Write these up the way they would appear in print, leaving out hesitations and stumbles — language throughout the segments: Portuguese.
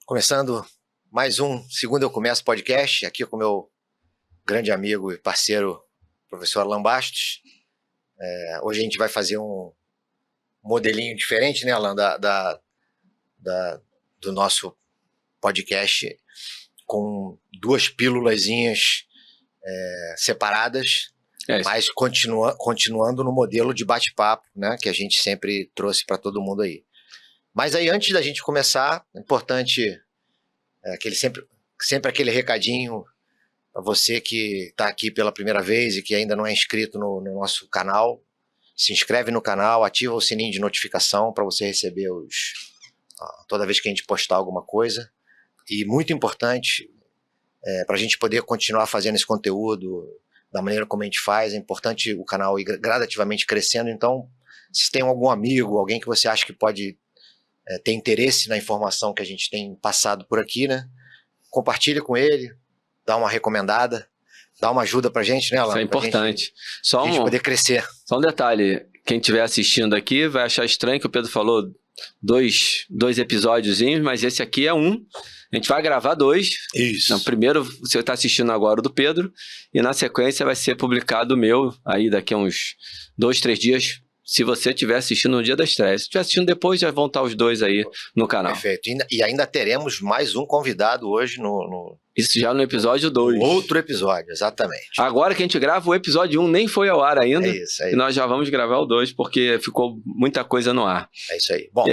Começando mais um Segundo Eu Começo podcast, aqui com meu grande amigo e parceiro, professor Alan Bastos. Hoje a gente vai fazer um modelinho diferente, né, Alan, do nosso podcast, com duas pílulazinhas separadas, mas continuando no modelo de bate-papo, né, que a gente sempre trouxe para todo mundo aí. Mas aí, antes da gente começar, é importante sempre aquele recadinho para você que está aqui pela primeira vez e que ainda não é inscrito no nosso canal. Se inscreve no canal, ativa o sininho de notificação para você receber toda vez que a gente postar alguma coisa. E muito importante, para a gente poder continuar fazendo esse conteúdo da maneira como a gente faz, é importante o canal ir gradativamente crescendo. Então, se tem algum amigo, alguém que você acha que pode ter interesse na informação que a gente tem passado por aqui, né? Compartilha com ele, dá uma recomendada, dá uma ajuda pra gente, né, Alan? Isso é importante. Pra gente poder crescer. Só um detalhe, quem estiver assistindo aqui vai achar estranho que o Pedro falou dois episódiozinhos, mas esse aqui é um. A gente vai gravar dois. Isso. Então, primeiro você está assistindo agora o do Pedro, e na sequência vai ser publicado o meu, aí daqui a uns 2, 3 dias, se você estiver assistindo no dia da estreia. Se estiver assistindo depois, já vão estar os dois aí no canal. Perfeito. E ainda teremos mais um convidado hoje Isso já no episódio 2. Outro episódio, exatamente. Agora que a gente grava o episódio 1, nem foi ao ar ainda. É isso aí. E nós já vamos gravar o 2, porque ficou muita coisa no ar. É isso aí. Bom,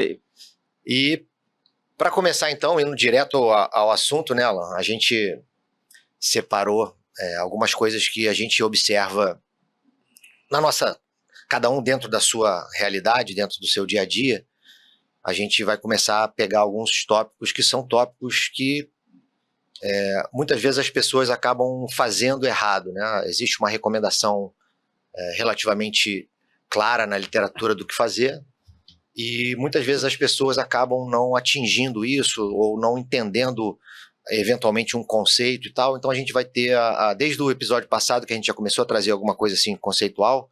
e para começar então, indo direto ao assunto, né, Alan? A gente separou algumas coisas que a gente observa na nossa... Cada um dentro da sua realidade, dentro do seu dia a dia. A gente vai começar a pegar alguns tópicos que são tópicos que muitas vezes as pessoas acabam fazendo errado, né? Existe uma recomendação relativamente clara na literatura do que fazer, e muitas vezes as pessoas acabam não atingindo isso ou não entendendo eventualmente um conceito e tal. Então a gente vai ter, desde o episódio passado que a gente já começou a trazer alguma coisa assim conceitual,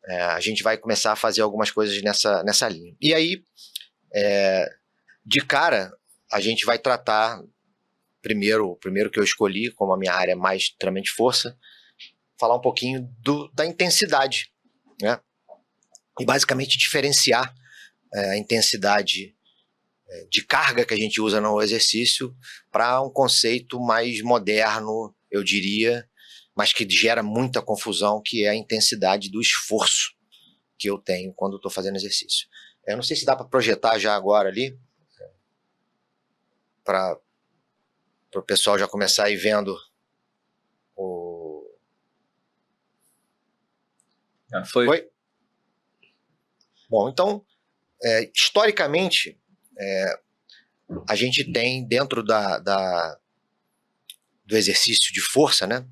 a gente vai começar a fazer algumas coisas nessa linha. E aí, de cara, a gente vai tratar, o primeiro que eu escolhi, como a minha área mais treinamento de força, falar um pouquinho da intensidade, né? E basicamente diferenciar a intensidade de carga que a gente usa no exercício para um conceito mais moderno, eu diria, mas que gera muita confusão, que é a intensidade do esforço que eu tenho quando estou fazendo exercício. Eu não sei se dá para projetar já agora ali, para o pessoal já começar a ir vendo o... Já foi? Foi? Bom, então, historicamente, a gente tem dentro do exercício de força, né?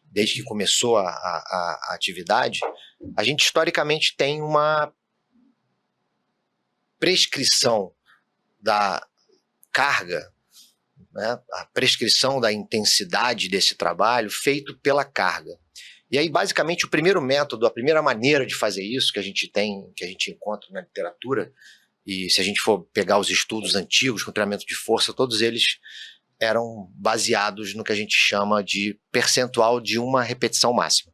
Desde que começou a atividade, a gente historicamente tem uma prescrição da carga, né, a prescrição da intensidade desse trabalho feito pela carga. E aí, basicamente, o primeiro método, a primeira maneira de fazer isso que a gente tem, que a gente encontra na literatura, e se a gente for pegar os estudos antigos com treinamento de força, todos eles eram baseados no que a gente chama de percentual de uma repetição máxima,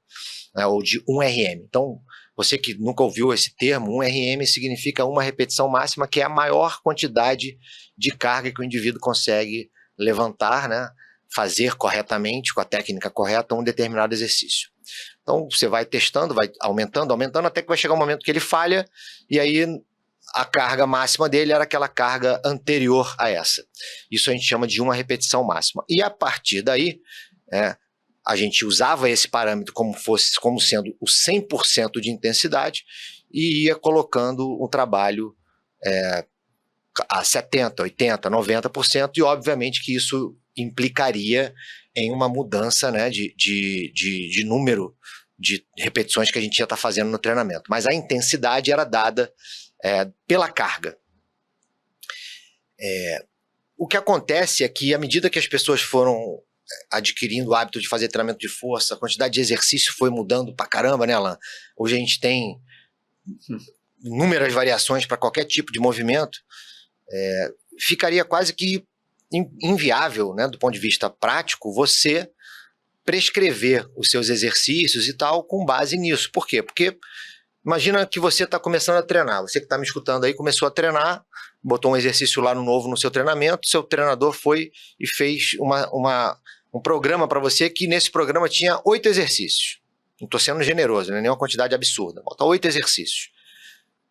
né, ou de 1 RM. Então, você que nunca ouviu esse termo, 1 RM significa uma repetição máxima, que é a maior quantidade de carga que o indivíduo consegue levantar, né, fazer corretamente, com a técnica correta, um determinado exercício. Então, você vai testando, vai aumentando, até que vai chegar um momento que ele falha, e aí a carga máxima dele era aquela carga anterior a essa. Isso a gente chama de uma repetição máxima. E a partir daí, a gente usava esse parâmetro como sendo o 100% de intensidade e ia colocando o trabalho a 70%, 80%, 90%, e obviamente que isso implicaria em uma mudança, né, de número de repetições que a gente ia estar fazendo no treinamento. Mas a intensidade era dada pela carga. O que acontece é que, à medida que as pessoas foram adquirindo o hábito de fazer treinamento de força, a quantidade de exercício foi mudando pra caramba, né, Alan? Hoje a gente tem inúmeras variações para qualquer tipo de movimento. Ficaria quase que inviável, né, do ponto de vista prático, você prescrever os seus exercícios e tal com base nisso. Por quê? Porque imagina que você está começando a treinar, você que está me escutando aí começou a treinar, botou um exercício lá novo no seu treinamento, seu treinador foi e fez um programa para você que nesse programa tinha 8 exercícios. Não estou sendo generoso, não é nenhuma quantidade absurda. Bota 8 exercícios.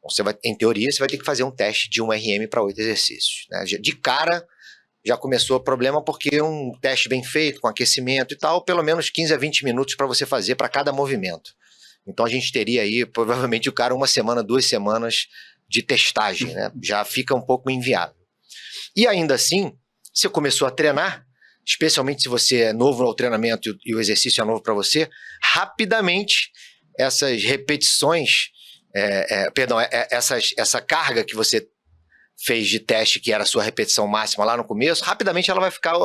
Você vai, em teoria, você vai ter que fazer um teste de 1RM para 8 exercícios. Né? De cara, já começou o problema porque um teste bem feito, com aquecimento e tal, pelo menos 15 a 20 minutos para você fazer para cada movimento. Então a gente teria aí, provavelmente, o cara 1 semana, 2 semanas de testagem, né? Já fica um pouco inviável. E ainda assim, você começou a treinar, especialmente se você é novo no treinamento e o exercício é novo para você, rapidamente essas repetições, essa carga que você fez de teste, que era a sua repetição máxima lá no começo, rapidamente ela vai ficar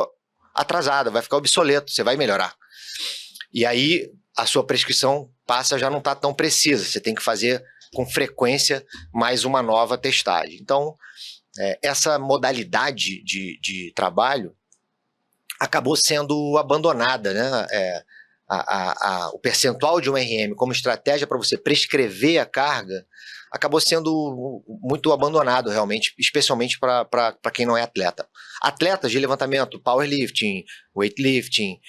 atrasada, vai ficar obsoleto, você vai melhorar. E aí a sua prescrição passa a já não estar tão precisa, você tem que fazer com frequência mais uma nova testagem. Então, essa modalidade de trabalho acabou sendo abandonada, né? O percentual de 1RM como estratégia para você prescrever a carga acabou sendo muito abandonado realmente, especialmente para quem não é atleta. Atletas de levantamento, powerlifting, weightlifting,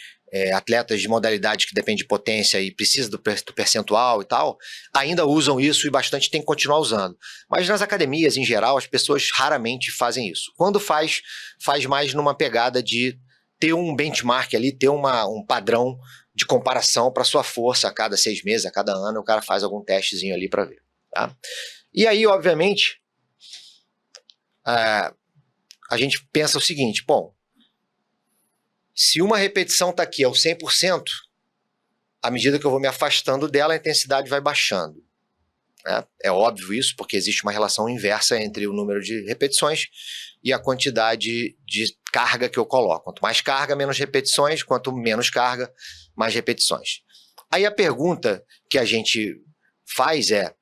atletas de modalidade que depende de potência e precisa do percentual e tal, ainda usam isso e bastante tem que continuar usando. Mas nas academias, em geral, as pessoas raramente fazem isso. Quando faz mais numa pegada de ter um benchmark ali, ter um padrão de comparação para sua força a cada 6 meses, a cada ano, o cara faz algum testezinho ali para ver. Tá? E aí, obviamente, a gente pensa o seguinte, bom, se uma repetição está aqui ao 100%, à medida que eu vou me afastando dela, a intensidade vai baixando. Né? É óbvio isso, porque existe uma relação inversa entre o número de repetições e a quantidade de carga que eu coloco. Quanto mais carga, menos repetições, quanto menos carga, mais repetições. Aí a pergunta que a gente faz é,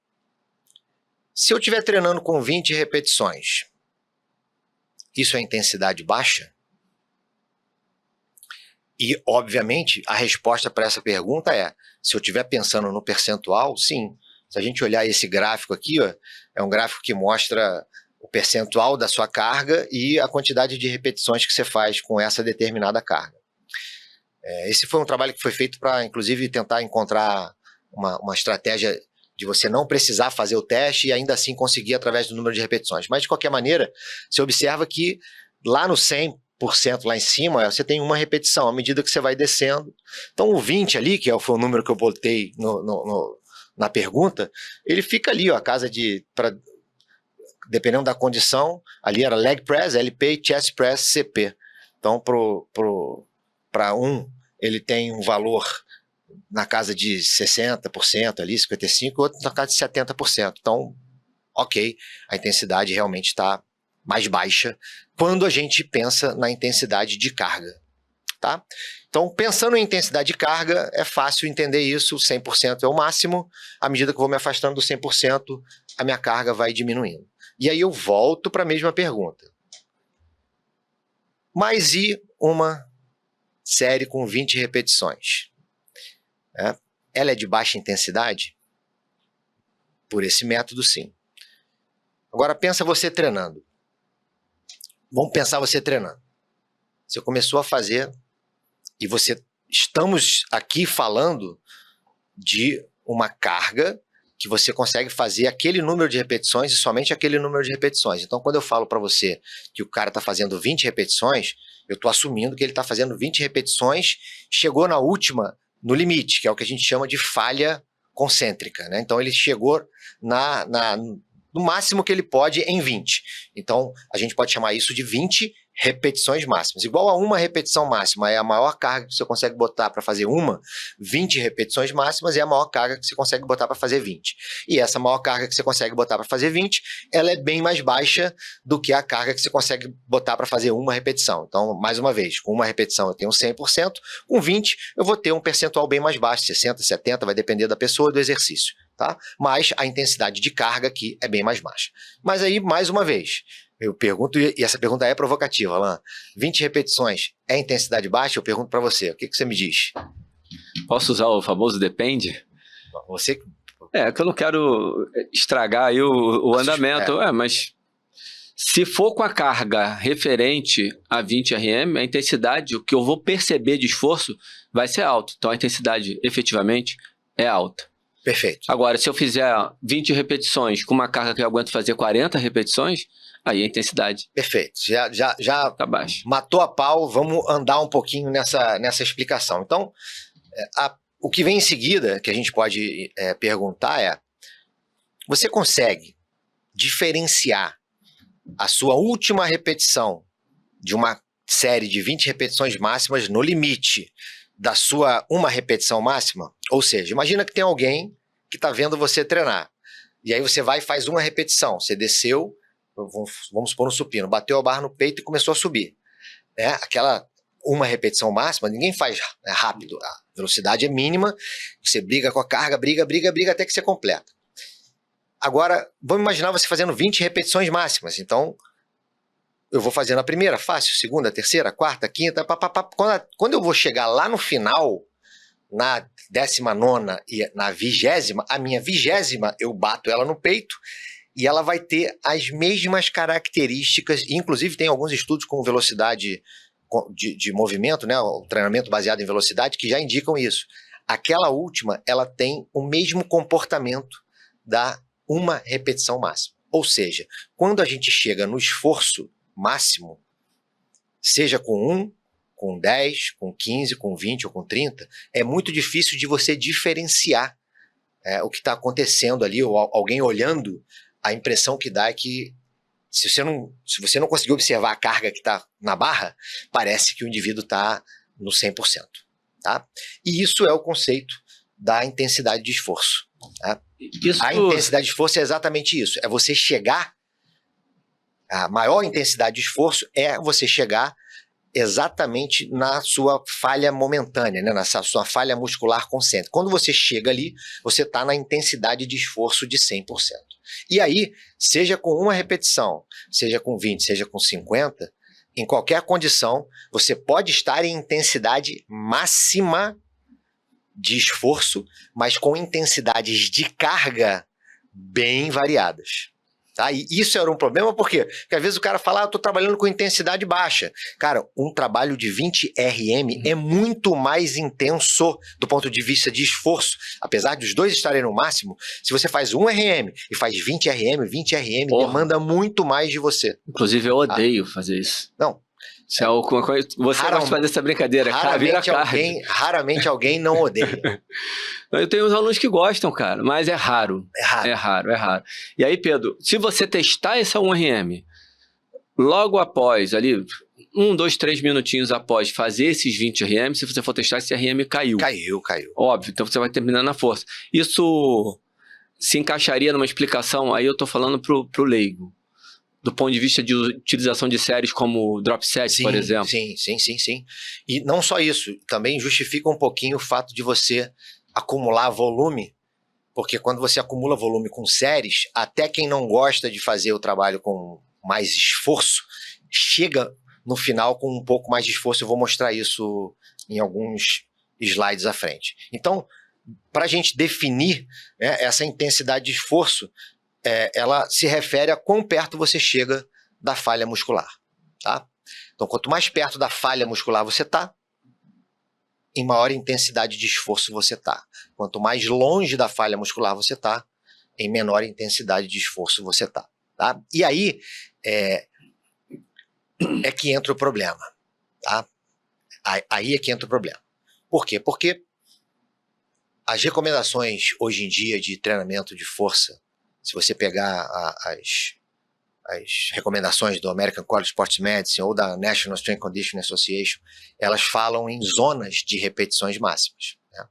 se eu estiver treinando com 20 repetições, isso é intensidade baixa? E, obviamente, a resposta para essa pergunta é, se eu estiver pensando no percentual, sim. Se a gente olhar esse gráfico aqui, ó, é um gráfico que mostra o percentual da sua carga e a quantidade de repetições que você faz com essa determinada carga. Esse foi um trabalho que foi feito para, inclusive, tentar encontrar uma estratégia de você não precisar fazer o teste e ainda assim conseguir através do número de repetições. Mas, de qualquer maneira, você observa que lá no 100%, lá em cima, você tem uma repetição, à medida que você vai descendo. Então, o 20 ali, que foi o número que eu botei na pergunta, ele fica ali, ó, a casa de... dependendo da condição, ali era leg press, LP, chest press, CP. Então, para ele tem um valor na casa de 60% ali, 55%, outro na casa de 70%. Então, ok, a intensidade realmente está mais baixa quando a gente pensa na intensidade de carga. Tá? Então, pensando em intensidade de carga, é fácil entender isso, 100% é o máximo, à medida que eu vou me afastando do 100%, a minha carga vai diminuindo. E aí eu volto para a mesma pergunta. Mas e uma série com 20 repetições? Ela é de baixa intensidade? Por esse método, sim. Agora pensa você treinando. Vamos pensar você treinando. Você começou a fazer e estamos aqui falando de uma carga que você consegue fazer aquele número de repetições e somente aquele número de repetições. Então, quando eu falo para você que o cara está fazendo 20 repetições, eu estou assumindo que ele está fazendo 20 repetições, chegou na última, no limite, que é o que a gente chama de falha concêntrica. Né? Então, ele chegou no máximo que ele pode em 20. Então, a gente pode chamar isso de 20 repetições máximas. Igual a uma repetição máxima é a maior carga que você consegue botar para fazer 20 repetições máximas é a maior carga que você consegue botar para fazer 20. E essa maior carga que você consegue botar para fazer 20, ela é bem mais baixa do que a carga que você consegue botar para fazer uma repetição. Então, mais uma vez, com uma repetição eu tenho 100%, com 20 eu vou ter um percentual bem mais baixo, 60%, 70%, vai depender da pessoa e do exercício. Tá? Mas a intensidade de carga aqui é bem mais baixa. Mas aí, mais uma vez, Eu pergunto, e essa pergunta é provocativa, Alan. 20 repetições é intensidade baixa? Eu pergunto para você, o que você me diz? Posso usar o famoso depende? Você... Que eu não quero estragar aí o andamento, mas se for com a carga referente a 20 RM, a intensidade, o que eu vou perceber de esforço vai ser alto. Então a intensidade efetivamente é alta. Perfeito. Agora, se eu fizer 20 repetições com uma carga que eu aguento fazer 40 repetições, aí a intensidade... Perfeito. Já tá baixa. Matou a pau, vamos andar um pouquinho nessa explicação. Então, o que vem em seguida, que a gente pode perguntar é: você consegue diferenciar a sua última repetição de uma série de 20 repetições máximas no limite da sua uma repetição máxima? Ou seja, imagina que tem alguém que está vendo você treinar, e aí você vai e faz uma repetição, você desceu, vamos supor no supino, bateu a barra no peito e começou a subir. Aquela uma repetição máxima, ninguém faz rápido, a velocidade é mínima, você briga com a carga, briga até que você completa. Agora, vamos imaginar você fazendo 20 repetições máximas. Então, eu vou fazendo a primeira, fácil, segunda, terceira, quarta, quinta, quando eu vou chegar lá no final, na 19ª e na 20ª, a minha 20ª, eu bato ela no peito e ela vai ter as mesmas características, inclusive tem alguns estudos com velocidade de movimento, né, o treinamento baseado em velocidade, que já indicam isso. Aquela última, ela tem o mesmo comportamento da uma repetição máxima. Ou seja, quando a gente chega no esforço máximo, seja com 1, com 10, com 15, com 20 ou com 30, é muito difícil de você diferenciar o que está acontecendo ali, ou alguém olhando, a impressão que dá é que se você não conseguir observar a carga que está na barra, parece que o indivíduo está no 100%. Tá? E isso é o conceito da intensidade de esforço. Tá? A intensidade de esforço é exatamente isso. É você chegar... A maior intensidade de esforço é você chegar exatamente na sua falha momentânea, né? Na sua falha muscular concêntrica. Quando você chega ali, você está na intensidade de esforço de 100%. E aí, seja com uma repetição, seja com 20, seja com 50, em qualquer condição, você pode estar em intensidade máxima de esforço, mas com intensidades de carga bem variadas. Tá? E isso era um problema, por quê? Porque às vezes o cara fala, eu estou trabalhando com intensidade baixa. Cara, um trabalho de 20 RM é muito mais intenso do ponto de vista de esforço. Apesar dos dois estarem no máximo, se você faz 1 RM e faz 20 RM demanda muito mais de você. Inclusive eu odeio fazer isso. Não. Você gosta de fazer essa brincadeira, raramente alguém não odeia. Eu tenho uns alunos que gostam, cara, mas é raro. É raro. E aí, Pedro, se você testar essa 1RM, logo após, ali, 1, 2, 3 minutinhos após fazer esses 20 RM, se você for testar, esse RM caiu. Caiu. Óbvio, então você vai terminando na força. Isso se encaixaria numa explicação, aí eu tô falando pro leigo, do ponto de vista de utilização de séries como drop set, por exemplo. Sim. E não só isso, também justifica um pouquinho o fato de você acumular volume, porque quando você acumula volume com séries, até quem não gosta de fazer o trabalho com mais esforço, chega no final com um pouco mais de esforço. Eu vou mostrar isso em alguns slides à frente. Então, para a gente definir, né, essa intensidade de esforço, ela se refere a quão perto você chega da falha muscular. Tá? Então, quanto mais perto da falha muscular você está, em maior intensidade de esforço você está. Quanto mais longe da falha muscular você está, em menor intensidade de esforço você está. Tá? E aí é que entra o problema. Tá? Aí é que entra o problema. Por quê? Porque as recomendações hoje em dia de treinamento de força, se você pegar as recomendações do American College of Sports Medicine ou da National Strength Conditioning Association, elas falam em zonas de repetições máximas. Né?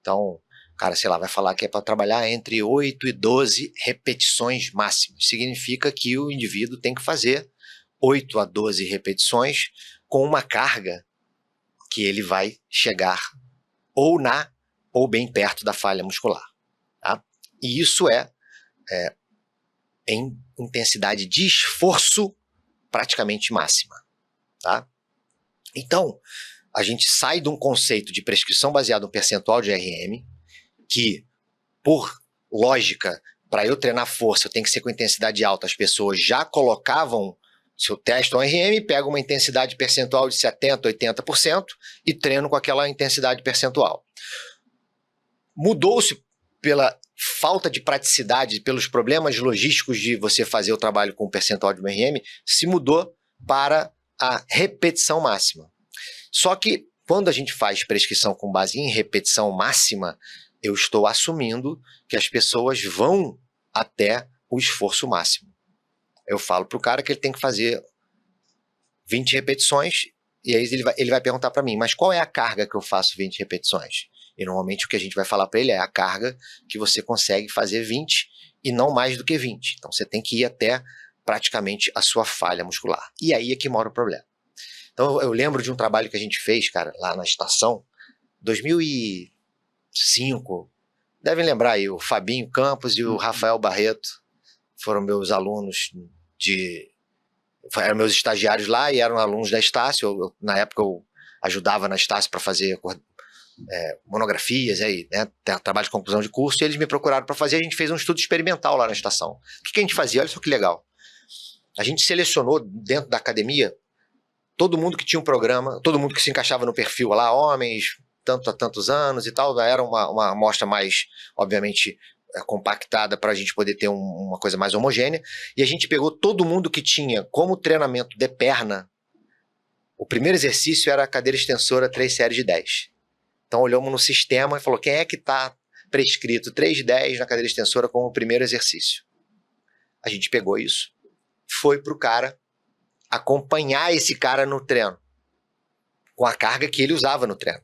Então, cara, sei lá, vai falar que é para trabalhar entre 8 e 12 repetições máximas. Significa que o indivíduo tem que fazer 8 a 12 repetições com uma carga que ele vai chegar ou bem perto da falha muscular. Tá? E isso em intensidade de esforço praticamente máxima. Tá? Então, a gente sai de um conceito de prescrição baseado no percentual de RM, que, por lógica, para eu treinar força, eu tenho que ser com intensidade alta. As pessoas já colocavam, se eu testo um RM, pego uma intensidade percentual de 70%, 80% e treino com aquela intensidade percentual. Mudou-se pela falta de praticidade, pelos problemas logísticos de você fazer o trabalho com percentual de RM, se mudou para a repetição máxima. Só que quando a gente faz prescrição com base em repetição máxima, eu estou assumindo que as pessoas vão até o esforço máximo. Eu falo para o cara que ele tem que fazer 20 repetições e aí ele vai perguntar para mim, mas qual é a carga que eu faço 20 repetições? E normalmente o que a gente vai falar para ele é a carga que você consegue fazer 20 e não mais do que 20. Então você tem que ir até praticamente a sua falha muscular. E aí é que mora o problema. Então eu lembro de um trabalho que a gente fez, cara, lá na estação, 2005. Devem lembrar aí, o Fabinho Campos e o Rafael Barreto foram meus alunos eram meus estagiários lá e eram alunos da Estácio. Na época eu ajudava na Estácio para fazer monografias, aí, né, trabalho de conclusão de curso, e eles me procuraram para fazer. A gente fez um estudo experimental lá na estação. O que a gente fazia? Olha só que legal. A gente selecionou dentro da academia todo mundo que tinha um programa, todo mundo que se encaixava no perfil lá, homens, tanto há tantos anos e tal. Era uma amostra mais, obviamente, compactada para a gente poder ter uma coisa mais homogênea. E a gente pegou todo mundo que tinha como treinamento de perna. O primeiro exercício era a cadeira extensora 3 séries de 10. Então olhamos no sistema e falou, quem é que está prescrito 3 de 10 na cadeira extensora como o primeiro exercício? A gente pegou isso, foi para o cara acompanhar esse cara no treino, com a carga que ele usava no treino.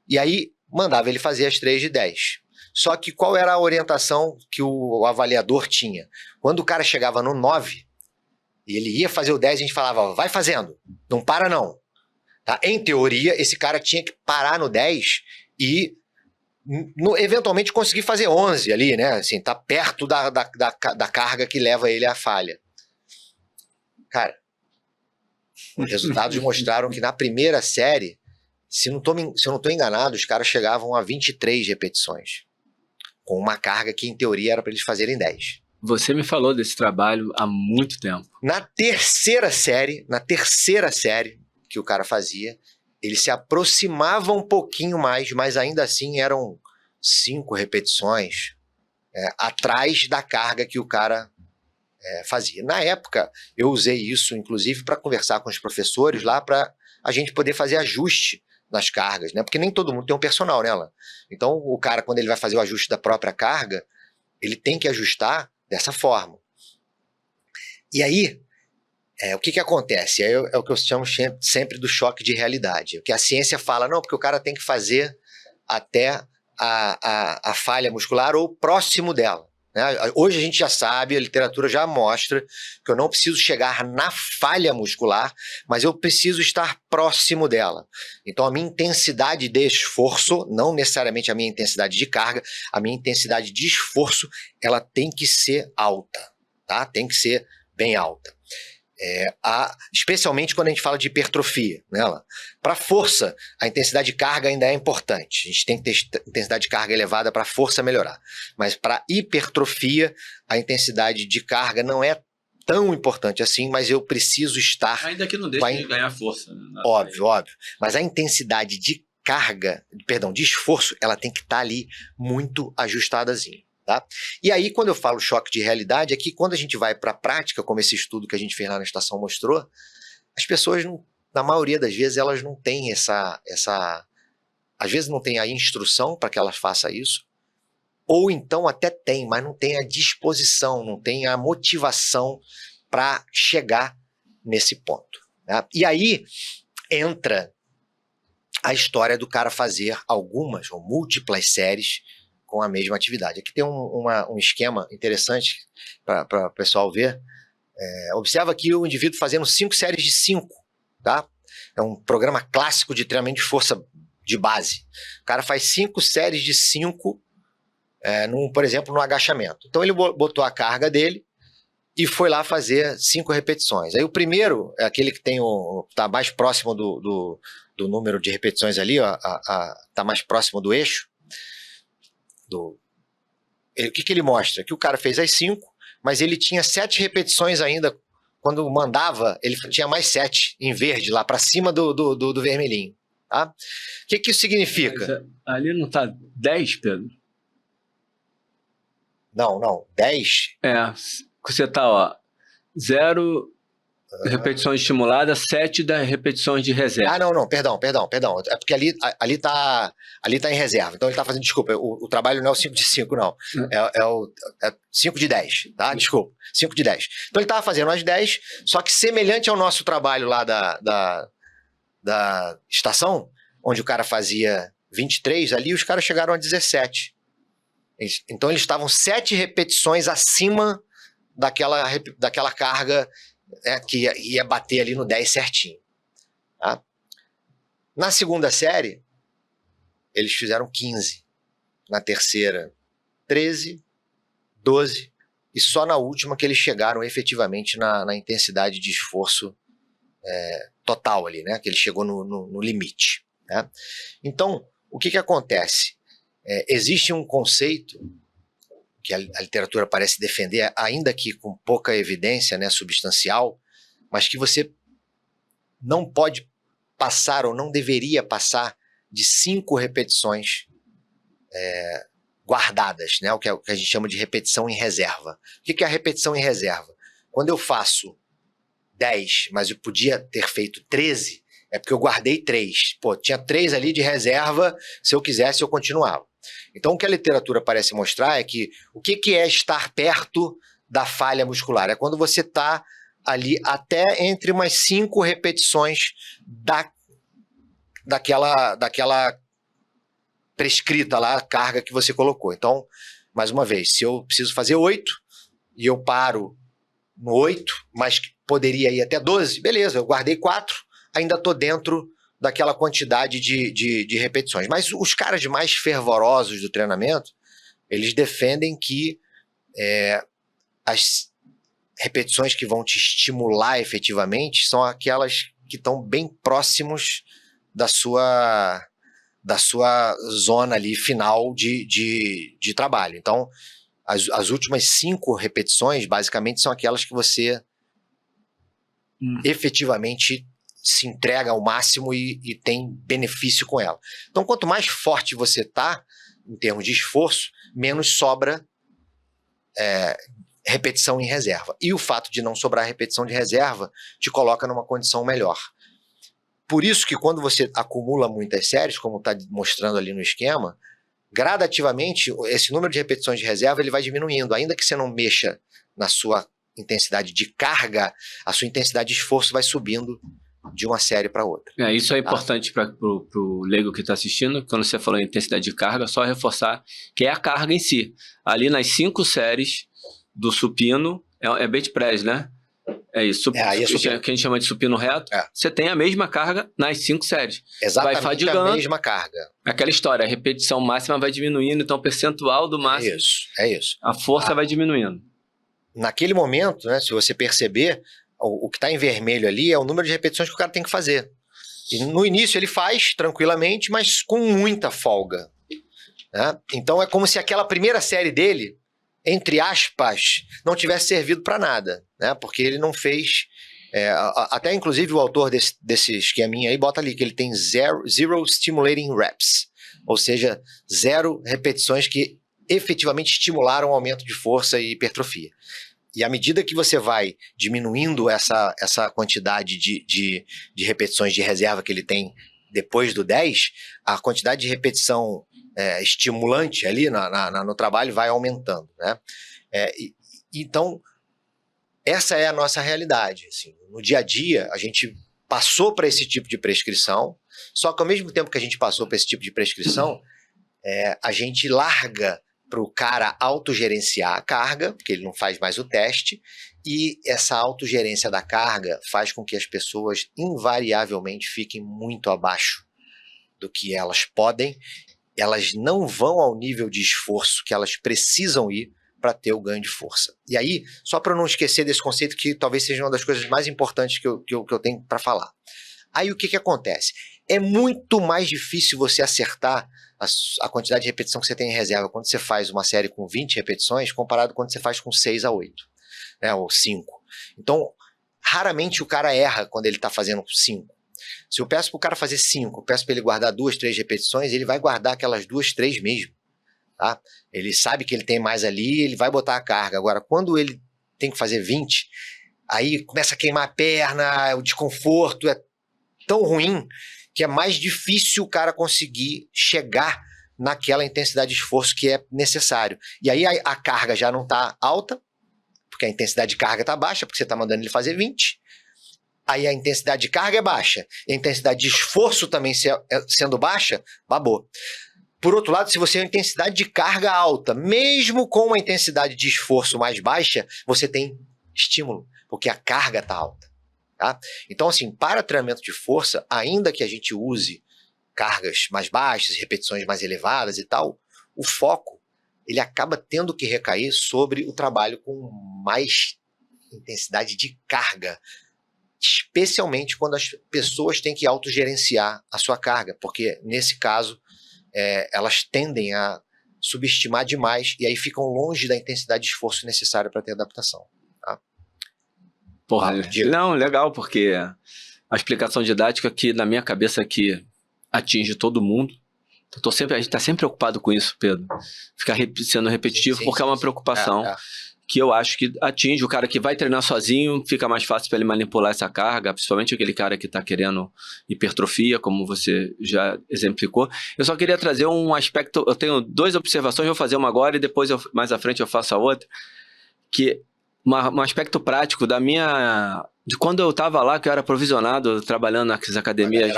E aí mandava ele fazer as 3 de 10. Só que qual era a orientação que o avaliador tinha? Quando o cara chegava no 9, e ele ia fazer o 10, a gente falava, vai fazendo, não para não. Tá? Em teoria, esse cara tinha que parar no 10 e eventualmente conseguir fazer 11 ali, né? Assim, tá perto da carga que leva ele à falha. Cara, os resultados mostraram que na primeira série, se eu não tô enganado, os caras chegavam a 23 repetições, com uma carga que em teoria era para eles fazerem 10. Você me falou desse trabalho há muito tempo. Na terceira série que o cara fazia, ele se aproximava um pouquinho mais, mas ainda assim eram 5 repetições atrás da carga que o cara fazia. Na época, eu usei isso, inclusive, para conversar com os professores lá, para a gente poder fazer ajuste nas cargas, né? Porque nem todo mundo tem um personal, né, Alan? Então, o cara, quando ele vai fazer o ajuste da própria carga, ele tem que ajustar dessa forma. E aí, o que acontece? É o que eu chamo sempre do choque de realidade. O que a ciência fala, não, porque o cara tem que fazer até a falha muscular ou próximo dela. Né? Hoje a gente já sabe, a literatura já mostra que eu não preciso chegar na falha muscular, mas eu preciso estar próximo dela. Então a minha intensidade de esforço, não necessariamente a minha intensidade de carga, a minha intensidade de esforço, ela tem que ser alta, tá? Tem que ser bem alta. Especialmente quando a gente fala de hipertrofia, né? Para força, a intensidade de carga ainda é importante. A gente tem que ter intensidade de carga elevada para a força melhorar. Mas para hipertrofia, a intensidade de carga não é tão importante assim, mas eu preciso estar... Ainda que não deixe de ganhar força. Né? Óbvio. Mas a intensidade de carga, de esforço, ela tem que estar ali muito ajustadazinha. Tá? E aí, quando eu falo choque de realidade, é que quando a gente vai para a prática, como esse estudo que a gente fez lá na estação mostrou, as pessoas, na maioria das vezes, elas não têm às vezes não tem a instrução para que elas façam isso, ou então até tem, mas não tem a disposição, não tem a motivação para chegar nesse ponto. Tá? E aí entra a história do cara fazer algumas ou múltiplas séries com a mesma atividade. Aqui tem um esquema interessante para o pessoal ver. Observa aqui o indivíduo fazendo 5 séries de 5, tá? É um programa clássico de treinamento de força de base. O cara faz 5 séries de 5, por exemplo, no agachamento. Então ele botou a carga dele, e foi lá fazer 5 repetições. Aí o primeiro é aquele que tem tá mais próximo do número de repetições ali, ó, tá mais próximo do eixo. O que ele mostra? Que o cara fez as 5, mas ele tinha 7 repetições ainda. Quando mandava, ele tinha mais 7 em verde, lá para cima do vermelhinho. Tá? O que isso significa? Mas ali não tá 10, Pedro? Não, 10. Você tá, ó, 0 repetições estimuladas, 7 das repetições de reserva. Não, perdão. É porque ali tá em reserva. Então ele tá fazendo, desculpa, o trabalho não é o 5 de 5, não. É 5 de 10, tá? Desculpa, 5 de 10. Então ele tava fazendo as 10, só que semelhante ao nosso trabalho lá da estação, onde o cara fazia 23, ali os caras chegaram a 17. Então eles estavam 7 repetições acima daquela carga, que ia bater ali no 10 certinho. Tá? Na segunda série, eles fizeram 15. Na terceira, 13, 12. E só na última que eles chegaram efetivamente na intensidade de esforço total ali, né? Que ele chegou no limite. Né? Então, o que acontece? Existe um conceito que a literatura parece defender, ainda que com pouca evidência, né, substancial, mas que você não pode passar ou não deveria passar de 5 repetições guardadas, né, o que a gente chama de repetição em reserva. O que é a repetição em reserva? Quando eu faço 10, mas eu podia ter feito 13, é porque eu guardei 3. Pô, tinha 3 ali de reserva, se eu quisesse eu continuava. Então, o que a literatura parece mostrar é que o que é estar perto da falha muscular? É quando você está ali até entre umas 5 repetições daquela prescrita lá, a carga que você colocou. Então, mais uma vez, se eu preciso fazer 8 e eu paro no 8, mas poderia ir até 12, beleza, eu guardei 4, ainda estou dentro daquela quantidade de repetições. Mas os caras mais fervorosos do treinamento, eles defendem que as repetições que vão te estimular efetivamente são aquelas que estão bem próximos da sua zona ali final de trabalho. Então, as últimas 5 repetições, basicamente, são aquelas que você efetivamente se entrega ao máximo e tem benefício com ela. Então, quanto mais forte você está, em termos de esforço, menos sobra repetição em reserva. E o fato de não sobrar repetição de reserva te coloca numa condição melhor. Por isso que quando você acumula muitas séries, como está mostrando ali no esquema, gradativamente, esse número de repetições de reserva ele vai diminuindo. Ainda que você não mexa na sua intensidade de carga, a sua intensidade de esforço vai subindo de uma série para outra. Isso é importante para o leigo que está assistindo. Quando você falou em intensidade de carga, só reforçar que é a carga em si. Ali nas 5 séries do supino, é bench press, né? É isso, que a gente chama de supino reto. Você tem a mesma carga nas 5 séries. Exatamente, vai fadigando, a mesma carga. Aquela história, a repetição máxima vai diminuindo, então o percentual do máximo, é isso. A força vai diminuindo. Naquele momento, né, se você perceber, o que está em vermelho ali é o número de repetições que o cara tem que fazer. E no início ele faz tranquilamente, mas com muita folga. Né? Então é como se aquela primeira série dele, entre aspas, não tivesse servido para nada. Né? Porque ele não fez... até inclusive o autor desse esqueminha aí bota ali que ele tem zero stimulating reps. Ou seja, 0 repetições que efetivamente estimularam o aumento de força e hipertrofia. E à medida que você vai diminuindo essa quantidade de repetições de reserva que ele tem depois do 10, a quantidade de repetição estimulante ali no trabalho vai aumentando. Né? Então, essa é a nossa realidade. Assim. No dia a dia, a gente passou para esse tipo de prescrição, só que ao mesmo tempo que a gente passou para esse tipo de prescrição, a gente larga para o cara autogerenciar a carga, porque ele não faz mais o teste, e essa autogerência da carga faz com que as pessoas invariavelmente fiquem muito abaixo do que elas podem, elas não vão ao nível de esforço que elas precisam ir para ter o ganho de força. E aí, só para não esquecer desse conceito que talvez seja uma das coisas mais importantes que eu tenho para falar. Aí o que acontece? É muito mais difícil você acertar a quantidade de repetição que você tem em reserva quando você faz uma série com 20 repetições comparado quando você faz com 6 a 8, né, ou 5. Então, raramente o cara erra quando ele está fazendo 5. Se eu peço para o cara fazer 5, eu peço para ele guardar 2, 3 repetições, ele vai guardar aquelas 2, 3 mesmo. Tá? Ele sabe que ele tem mais ali, ele vai botar a carga. Agora, quando ele tem que fazer 20, aí começa a queimar a perna, o desconforto é tão ruim que é mais difícil o cara conseguir chegar naquela intensidade de esforço que é necessário. E aí a carga já não está alta, porque a intensidade de carga está baixa, porque você está mandando ele fazer 20. Aí a intensidade de carga é baixa, e a intensidade de esforço também sendo baixa, babou. Por outro lado, se você tem uma intensidade de carga alta, mesmo com uma intensidade de esforço mais baixa, você tem estímulo, porque a carga está alta. Tá? Então, assim, para treinamento de força, ainda que a gente use cargas mais baixas, repetições mais elevadas e tal, o foco ele acaba tendo que recair sobre o trabalho com mais intensidade de carga, especialmente quando as pessoas têm que autogerenciar a sua carga, porque nesse caso elas tendem a subestimar demais e aí ficam longe da intensidade de esforço necessária para ter adaptação. Tá? Porra, não, legal, porque a explicação didática que na minha cabeça aqui atinge todo mundo. A gente está sempre preocupado com isso, Pedro. Ficar sendo repetitivo, sim, porque é uma preocupação que eu acho que atinge o cara que vai treinar sozinho, fica mais fácil para ele manipular essa carga, principalmente aquele cara que está querendo hipertrofia, como você já exemplificou. Eu só queria trazer um aspecto, eu tenho 2 observações, vou fazer uma agora e depois mais à frente eu faço a outra, que um aspecto prático de quando eu estava lá, que eu era provisionado, trabalhando nas academias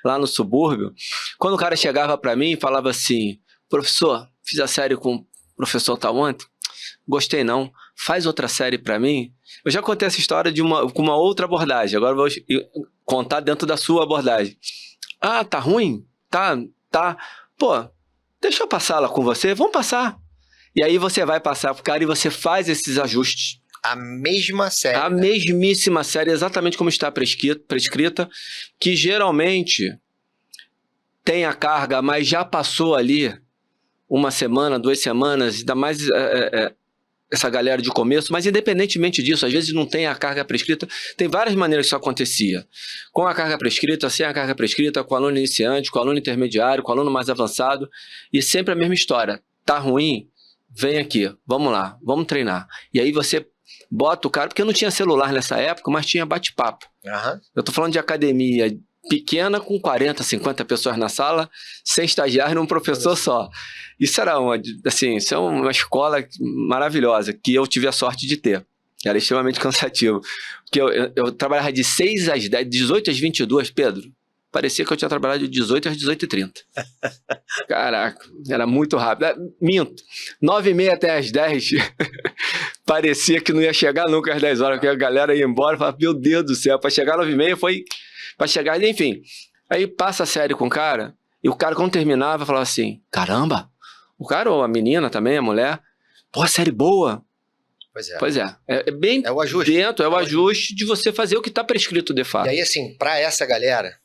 lá no subúrbio, quando o cara chegava para mim e falava assim, professor, fiz a série com o professor tal ontem, gostei não, faz outra série para mim. Eu já contei essa história com uma outra abordagem, agora vou contar dentro da sua abordagem. Ah, tá ruim? Tá. Pô, deixa eu passar lá com você, vamos passar. E aí você vai passar pro cara e você faz esses ajustes. A mesma série. A mesmíssima série, exatamente como está prescrita, que geralmente tem a carga, mas já passou ali 1 semana, 2 semanas, ainda mais essa galera de começo, mas independentemente disso, às vezes não tem a carga prescrita, tem várias maneiras que isso acontecia. Com a carga prescrita, sem a carga prescrita, com o aluno iniciante, com o aluno intermediário, com o aluno mais avançado, e sempre a mesma história. Tá ruim? Vem aqui, vamos lá, vamos treinar. E aí você bota o cara, porque eu não tinha celular nessa época, mas tinha bate-papo. Uhum. Eu tô falando de academia pequena com 40, 50 pessoas na sala, sem estagiário e um professor só. Isso era isso é uma escola maravilhosa, que eu tive a sorte de ter. Era extremamente cansativo. Porque eu trabalhava de 6 às 10, 18 às 22, Pedro. Parecia que eu tinha trabalhado de 18 às 18h30. Caraca, era muito rápido. Minto, 9h30 até às 10, parecia que não ia chegar nunca às 10 horas, porque a galera ia embora e falava, meu Deus do céu, para chegar às 9h30 foi para chegar, enfim. Aí passa a série com o cara, e o cara quando terminava falava assim, caramba, o cara ou a menina também, a mulher, pô, série boa. Pois é. É bem o ajuste. Dentro, é o ajuste de você fazer o que está prescrito de fato. E aí assim, para essa galera,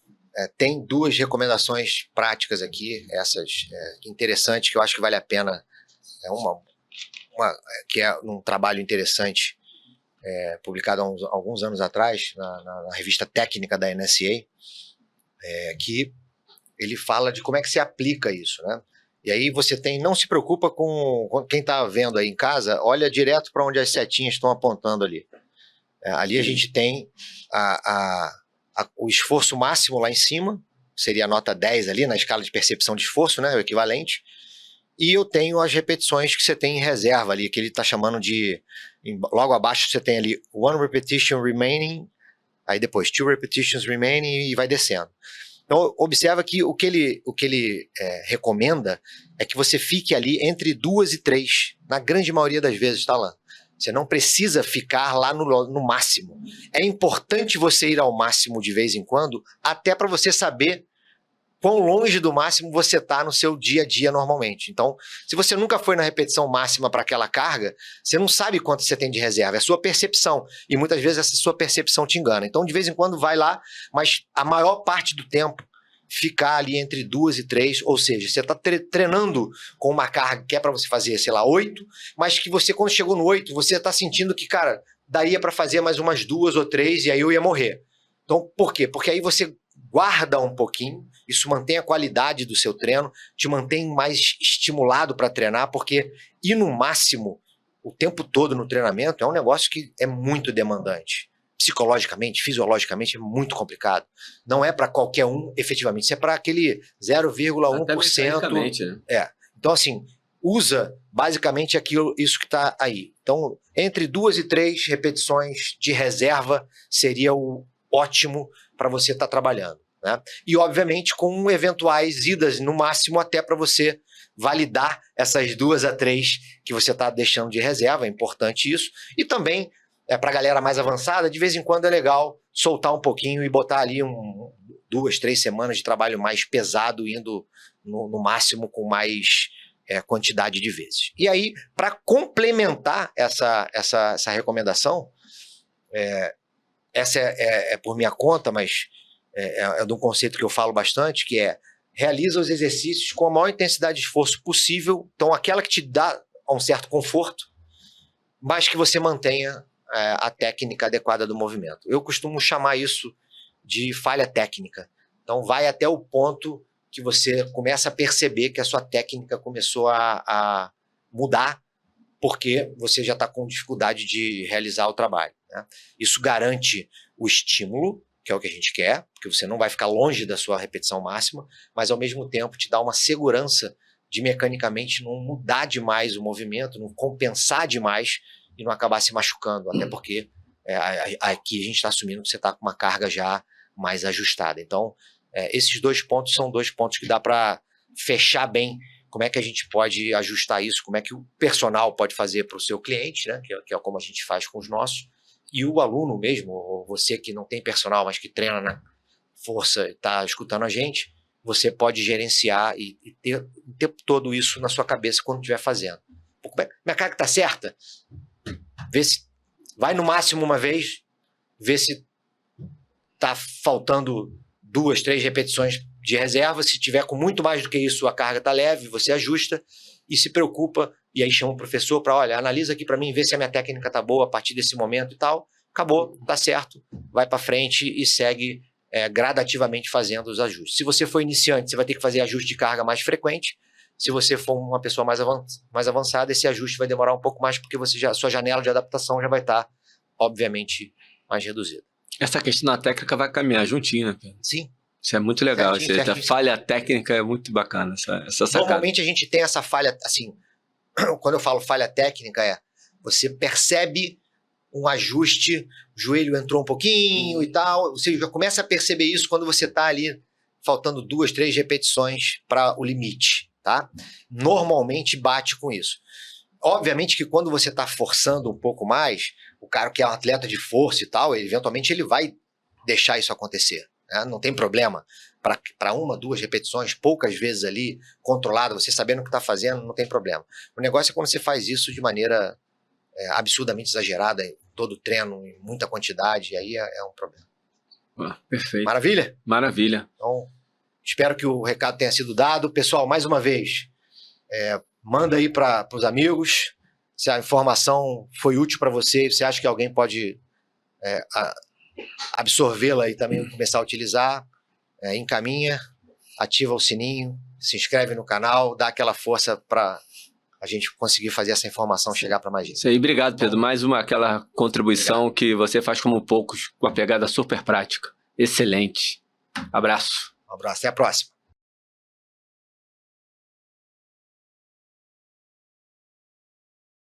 tem 2 recomendações práticas aqui, essas interessantes, que eu acho que vale a pena. Uma que é um trabalho interessante, publicado há alguns anos atrás, na revista técnica da NSA, que ele fala de como é que se aplica isso, né? E aí você não se preocupa com quem está vendo aí em casa, olha direto para onde as setinhas estão apontando ali. Ali a gente tem o esforço máximo lá em cima, seria a nota 10 ali na escala de percepção de esforço, né, o equivalente, e eu tenho as repetições que você tem em reserva ali, que ele está chamando de, logo abaixo você tem ali 1 repetition remaining, aí depois 2 repetitions remaining e vai descendo. Então observa que o que ele recomenda é que você fique ali entre 2 e 3, na grande maioria das vezes, tá lá. Você não precisa ficar lá no máximo. É importante você ir ao máximo de vez em quando, até para você saber quão longe do máximo você está no seu dia a dia normalmente. Então, se você nunca foi na repetição máxima para aquela carga, você não sabe quanto você tem de reserva, é a sua percepção. E muitas vezes essa sua percepção te engana. Então, de vez em quando vai lá, mas a maior parte do tempo ficar ali entre 2 e 3, ou seja, você está treinando com uma carga que é para você fazer, sei lá, 8, mas que você, quando chegou no 8, você está sentindo que, cara, daria para fazer mais umas 2 ou 3 e aí eu ia morrer. Então, por quê? Porque aí você guarda um pouquinho, isso mantém a qualidade do seu treino, te mantém mais estimulado para treinar, porque ir no máximo o tempo todo no treinamento é um negócio que é muito demandante. Psicologicamente, fisiologicamente, é muito complicado. Não é para qualquer um, efetivamente. Isso é para aquele 0,1%. Né? Então, assim, usa basicamente isso que está aí. Então, entre 2 e 3 repetições de reserva seria o ótimo para você estar trabalhando. Né? E, obviamente, com eventuais idas, no máximo, até para você validar essas 2 a 3 que você está deixando de reserva. É importante isso. E também, para a galera mais avançada, de vez em quando é legal soltar um pouquinho e botar ali 2, 3 semanas de trabalho mais pesado, indo no máximo com mais quantidade de vezes. E aí, para complementar essa recomendação, essa é por minha conta, mas é de um conceito que eu falo bastante, que é: realiza os exercícios com a maior intensidade de esforço possível, então aquela que te dá um certo conforto, mas que você mantenha a técnica adequada do movimento. Eu costumo chamar isso de falha técnica. Então vai até o ponto que você começa a perceber que a sua técnica começou a mudar, porque você já está com dificuldade de realizar o trabalho. Né? Isso garante o estímulo, que é o que a gente quer, porque você não vai ficar longe da sua repetição máxima, mas ao mesmo tempo te dá uma segurança de mecanicamente não mudar demais o movimento, não compensar demais e não acabar se machucando, até porque aqui a gente está assumindo que você está com uma carga já mais ajustada. Então, esses 2 pontos são 2 pontos que dá para fechar bem como é que a gente pode ajustar isso, como é que o personal pode fazer para o seu cliente, né, que é como a gente faz com os nossos, e o aluno mesmo, ou você que não tem personal, mas que treina na força e está escutando a gente, você pode gerenciar e ter o tempo todo isso na sua cabeça quando estiver fazendo. Minha carga está certa? Vê se vai no máximo uma vez, vê se está faltando 2, 3 repetições de reserva. Se tiver com muito mais do que isso, a carga está leve, você ajusta e se preocupa, e aí chama o professor para, olha, analisa aqui para mim, vê se a minha técnica está boa a partir desse momento e tal. Acabou, tá certo, vai para frente e segue gradativamente fazendo os ajustes. Se você for iniciante, você vai ter que fazer ajuste de carga mais frequente. Se você for uma pessoa mais avançada, esse ajuste vai demorar um pouco mais, porque a sua janela de adaptação já vai estar, obviamente, mais reduzida. Essa questão da técnica vai caminhar juntinho, né, Pedro? Sim. Isso é muito legal. A falha técnica é muito bacana, essa sacada. Normalmente a gente tem essa falha, assim, quando eu falo falha técnica, você percebe um ajuste, o joelho entrou um pouquinho e tal, você já começa a perceber isso quando você está ali faltando 2, 3 repetições para o limite, tá? Normalmente bate com isso. Obviamente que quando você está forçando um pouco mais, o cara que é um atleta de força e tal, eventualmente ele vai deixar isso acontecer, né? Não tem problema. Para 1, 2 repetições, poucas vezes ali, controlada, você sabendo o que está fazendo, não tem problema. O negócio é quando você faz isso de maneira absurdamente exagerada, em todo o treino, em muita quantidade, e aí é um problema. Perfeito. Maravilha? Maravilha. Então, espero que o recado tenha sido dado. Pessoal, mais uma vez, manda aí para os amigos, se a informação foi útil para você e você acha que alguém pode absorvê-la e também começar a utilizar, encaminha, ativa o sininho, se inscreve no canal, dá aquela força para a gente conseguir fazer essa informação chegar para mais gente. Isso aí, obrigado, Pedro. Mais aquela contribuição que você faz como poucos, com a pegada super prática. Excelente. Abraço. Um abraço, até a próxima.